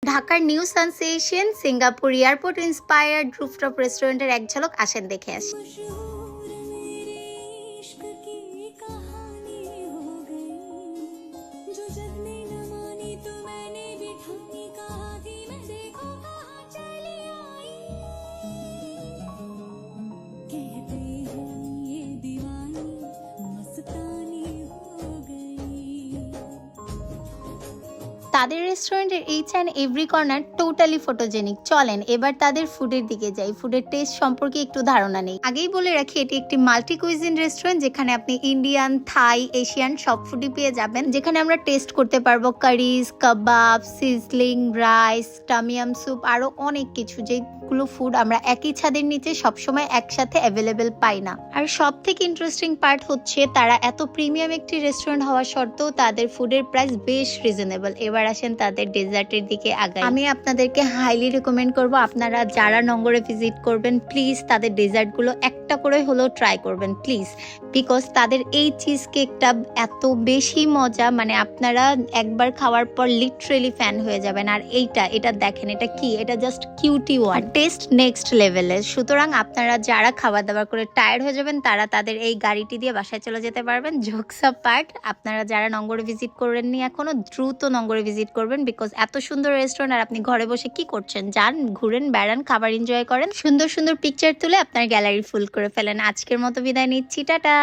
ঢাকার new sensation Singapore airport inspired rooftop রেস্টুরেন্টের এক ঝলক আসেন দেখে আসি। তাদের রেস্টুরেন্টের H and every corner totally photogenic. চলেন এবার তাদের ফুডের দিকে যাই, ফুডের টেস্ট সম্পর্কে একটু ধারণা নেই। আগেই বলে রাখি এটি একটি মাল্টি কুইজিন রেস্টুরেন্ট, যেখানে আপনি ইন্ডিয়ান, থাই, এশিয়ান সব ফুডই পেয়ে যাবেন। যেখানে আমরা টেস্ট করতে পারবো কারিজ, কাবাব, সিজলিং রাইস, টামিয়াম স্যুপ, আরো অনেক কিছু, যেগুলো ফুড আমরা একই ছাদের নিচে সবসময় একসাথে অ্যাভেলেবেল পাই না। আর সব থেকে ইন্টারেস্টিং পার্ট হচ্ছে তারা এত প্রিমিয়াম একটি রেস্টুরেন্ট হওয়া সত্ত্বেও তাদের ফুডের প্রাইস বেশ রিজনেবল। এবার আসেন তাদের ডেজার্টের দিকে আগাই। আমি আপনাদেরকে হাইলি রেকমেন্ড করব, আপনারা যারা নগরে ভিজিট করবেন প্লিজ তাদের ডেজার্টগুলো একটা করে হলেও ট্রাই করবেন প্লিজ, বিকজ তাদের এই চিজ কেকটা এত বেশি মজা, মানে আপনারা একবার খাওয়ার পর লিটারেলি ফ্যান হয়ে যাবেন। আর এটা দেখেন, এটা কি, এটা just cutie one, test next লেভেলের। সুতরাং আপনারা যারা খাবার দাবার করে টায়ার্ড হয়ে যাবেন তারা তাদের এই গাড়িটি দিয়ে বাসায় চলে যেতে পারবেন। জোকস পার্ট, আপনারা যারা নগরে ভিজিট করেননি এখনো, দ্রুত নগরে ভিজিট করবেন, বিকজ এত সুন্দর রেস্টুরেন্ট আর আপনি ঘরে বসে কি করছেন? যান, ঘুরেন, বেড়ান, খাবার এনজয় করেন, সুন্দর সুন্দর পিকচার তুলে আপনার গ্যালারি ফুল করে ফেলেন। আজকের মতো বিদায় নিচ্ছি, টাটা।